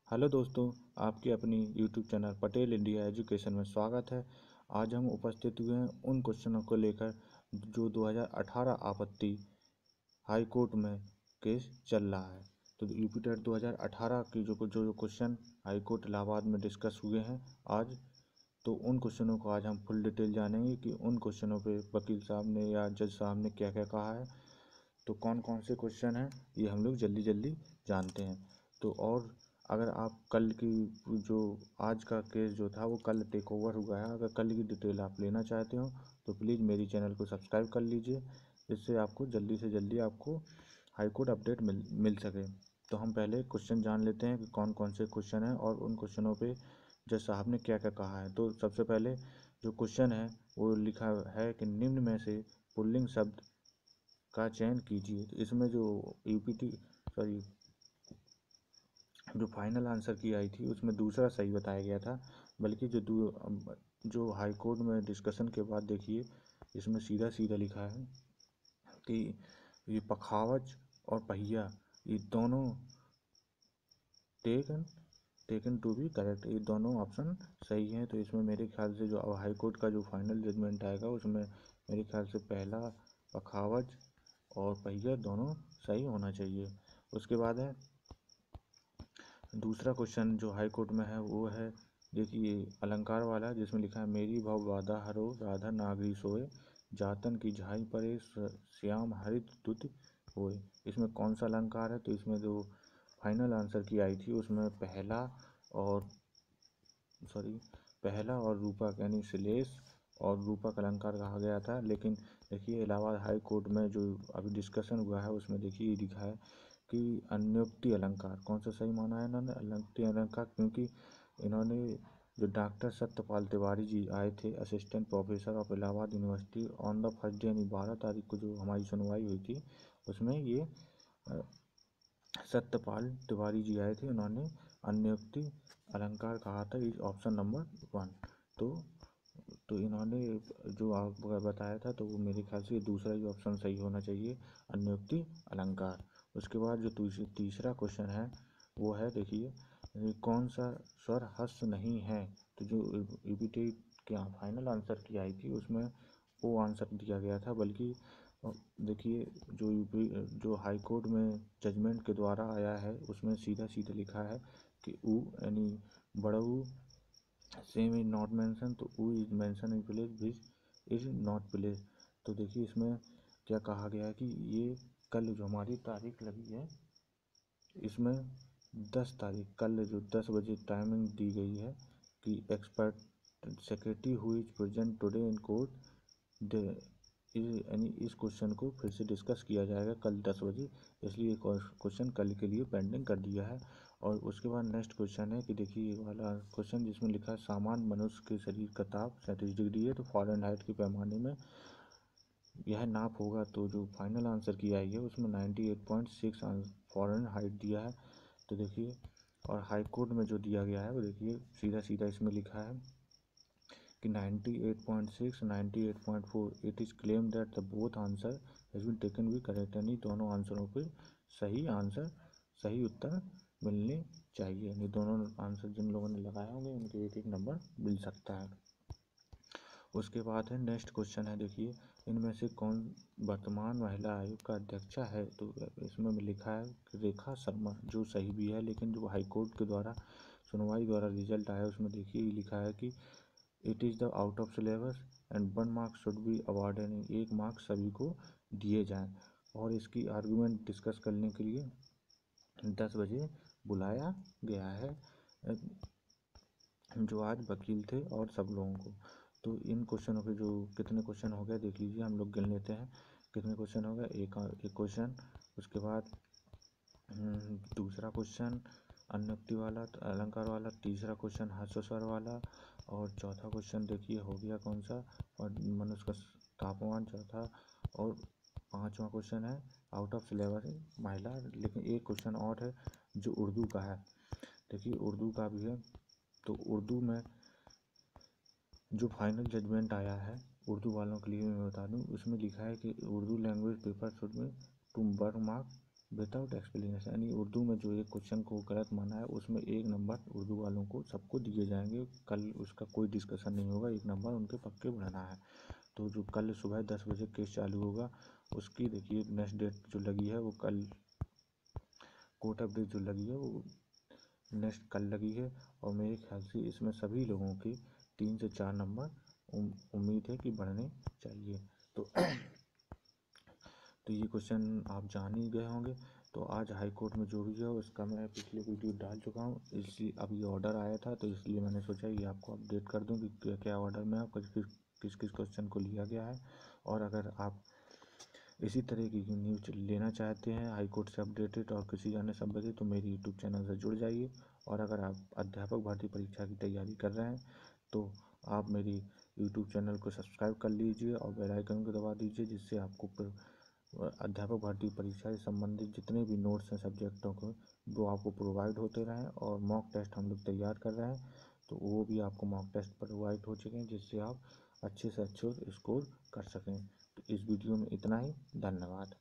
Hello दोस्तों, आपके अपनी YouTube channel Patel India education में स्वागत है। आज हम उपस्थित हुए हैं उन क्वेश्चनों को लेकर जो 2018 आपत्ति हाई कोर्ट में केस चल रहा है। तो यूपी टेट 2018 की जो क्वेश्चन हाई कोर्ट इलाहाबाद में डिस्कस हुए हैं आज, तो उन क्वेश्चनों को आज हम फुल डिटेल जानेंगे कि उन क्वेश्चनों पे वकील साहब ने या जज साहब ने क्या क्या कहा है। तो कौन कौन से क्वेश्चन हैं ये हम लोग जल्दी जल्दी जानते हैं। तो और अगर आप कल की जो आज का केस जो था वो कल टेक ओवर हुआ है, अगर कल की डिटेल आप लेना चाहते हो तो प्लीज़ मेरी चैनल को सब्सक्राइब कर लीजिए, जिससे आपको जल्दी से जल्दी आपको हाई कोर्ट अपडेट मिल सके। तो हम पहले क्वेश्चन जान लेते हैं कि कौन कौन से क्वेश्चन हैं और उन क्वेश्चनों पे जज साहब ने क्या क्या कहा है। तो सबसे पहले जो क्वेश्चन है वो लिखा है कि निम्न में से पुल्लिंग शब्द का चयन कीजिए। तो इसमें जो यूपीटी सॉरी जो फाइनल आंसर की आई थी उसमें दूसरा सही बताया गया था, बल्कि जो हाई कोर्ट में डिस्कशन के बाद देखिए इसमें सीधा सीधा लिखा है कि ये पखावज और पहिया ये दोनों taken taken to be correct, ये दोनों ऑप्शन सही हैं। तो इसमें मेरे ख्याल से जो हाई कोर्ट का जो फाइनल जजमेंट आएगा उसमें मेरे ख्याल से पहला पखावज और पहिया दोनों सही होना चाहिए। उसके बाद है दूसरा क्वेश्चन जो हाई कोर्ट में है वो है देखिए अलंकार वाला, जिसमें लिखा है मेरी भव बाधा हरो राधा नागरी सोए जातन की झाई परे श्याम हरित दुत होए। इसमें कौन सा अलंकार है? तो इसमें जो फाइनल आंसर की आई थी उसमें और पहला और रूपक यानी श्लेष और रूपक अलंकार कहा गया था। लेकिन देखिए इलाहाबाद हाई कोर्ट में जो अभी डिस्कशन हुआ है उसमें देखिए लिखा है कि अन्योक्ति अलंकार। कौन सा सही माना है इन्होंने? अन्योक्ति अलंकार, क्योंकि इन्होंने जो डॉक्टर सत्यपाल तिवारी जी आए थे assistant professor of Allahabad university on the first day यानी 12 तारीख को जो हमारी सुनवाई हुई थी उसमें ये सत्यपाल तिवारी जी आए थे, उन्होंने अन्योक्ति अलंकार कहा था इस ऑप्शन नंबर 1। तो इन्होंने जो आपको बताया था तो वो मेरे ख्याल से दूसरा ही ऑप्शन सही होना चाहिए, अन्योक्ति अलंकार। उसके बाद जो तीसरा क्वेश्चन है वो है देखिए कौन सा स्वर हस्त नहीं है। तो जो यूपीटी के फाइनल आंसर की आई थी उसमें वो आंसर दिया गया था, बल्कि देखिए जो हाई कोर्ट में जजमेंट के द्वारा आया है उसमें सीधा सीधा लिखा है कि ऊ यानी बड़ा ऊ सेम इज नॉट मेंशन, तो ऊ is mention in place which is not place. तो देखिए इसमें क्या कहा गया है कि ये कल जो हमारी तारीख लगी है इसमें 10 तारीख कल जो 10 बजे टाइमिंग दी गई है कि expert secretary who is present today in court यानी इस क्वेश्चन को फिर से डिस्कस किया जाएगा कल 10 बजे, इसलिए क्वेश्चन कल के लिए पेंडिंग कर दिया है। और उसके बाद नेक्स्ट क्वेश्चन है कि देखिए ये वाला क्वेश्चन जिसमें लिखा है सामान्य मनुष्य के शरीर का ताप 37 डिग्री है, तो फ़ारेनहाइट के पैमाने में यह नाप होगा। तो जो फाइनल आंसर की आई है उसमें 98.6 फ़ारेनहाइट दिया है। तो देखिए और हाई कोर्ट में जो दिया गया है वो देखिए सीधा सीधा इसमें लिखा है कि 98.6 98.4 it is claim that the both answer has been taken भी करेक्ट, यानी दोनों आंसरों पे सही उत्तर मिलने चाहिए, यानी दोनों आंसर जिन लोगों ने लगाए होंगे उनके एक एक नंबर मिल सकता है। उसके बाद है नेक्स्ट क्वेश्चन है देखिए इनमें से कौन वर्तमान महिला आयोग का अध्यक्षा है। तो इसमें लिखा है कि रेखा शर्मा, जो सही भी है, लेकिन जो हाई कोर्ट के द्वारा सुनवाई द्वारा रिजल्ट आया उसमें देखिए लिखा है कि it is the out of syllabus and 1 mark should be awarded, 1 mark सभी को दिए जाएं। और इसकी आर्गूमेंट डिस्कस करने के लिए 10 बजे बुलाया गया है जो आज वकील थे और सब लोगों को। तो इन क्वेश्चनों के जो कितने क्वेश्चन हो गए देख लीजिए, हम लोग गिन लेते हैं कितने क्वेश्चन हो गए। एक क्वेश्चन, उसके बाद दूसरा क्वेश्चन अन्योक्ति वाला अलंकार वाला, तीसरा क्वेश्चन हास्यस्वर वाला, और चौथा क्वेश्चन देखिए हो गया कौन सा, और मनुष्य का तापमान चौथा, और पांचवा क्वेश्चन है आउट ऑफ सिलेबस महिला। लेकिन एक क्वेश्चन और है जो उर्दू का है, देखिए उर्दू का भी है। तो उर्दू में जो फाइनल जजमेंट आया है उर्दू वालों के लिए मैं बता दूं, उसमें लिखा है कि उर्दू लैंग्वेज पेपर शुड में टू 1 मार्क विदाउट एक्सप्लेनेशन, यानी उर्दू में जो एक क्वेश्चन को गलत माना है उसमें 1 नंबर उर्दू वालों को सबको दिए जाएंगे। कल उसका कोई डिस्कशन नहीं होगा, 1 नंबर उनके पक्के बढ़ाना है। तो जो कल सुबह 10 बजे केस चालू होगा उसकी देखिए नेक्स्ट डेट जो लगी है वो कल, कोर्ट अपडेट जो लगी है वो नेक्स्ट कल लगी है। और मेरे ख्याल से इसमें सभी लोगों के 3 से 4 नंबर उम्मीद है कि बढ़ने चाहिए। तो तो ये क्वेश्चन आप जान ही गए होंगे। तो आज हाई कोर्ट में जो भी है उसका मैं पिछले वीडियो डाल चुका हूँ, इसलिए अब ये ऑर्डर आया था तो इसलिए मैंने सोचा ये आपको अपडेट कर दूँ कि क्या क्या ऑर्डर में आपका किस किस क्वेश्चन को लिया गया है। और अगर आप इसी तरह की न्यूज लेना चाहते हैं हाई कोर्ट से अपडेटेड और किसी अन्य संबंधित, तो मेरी यूट्यूब चैनल से जुड़ जाइए। और अगर आप अध्यापक भर्ती परीक्षा की तैयारी कर रहे हैं तो आप मेरी यूट्यूब चैनल को सब्सक्राइब कर लीजिए और बेल आइकन को दबा दीजिए, जिससे आपको अध्यापक भर्ती परीक्षा से संबंधित जितने भी नोट्स हैं सब्जेक्टों को वो आपको प्रोवाइड होते रहें। और मॉक टेस्ट हम लोग तैयार कर रहे हैं तो वो भी आपको मॉक टेस्ट प्रोवाइड हो चुके हैं, जिससे आप अच्छे से अच्छे स्कोर कर सकें। तो इस वीडियो में इतना ही, धन्यवाद।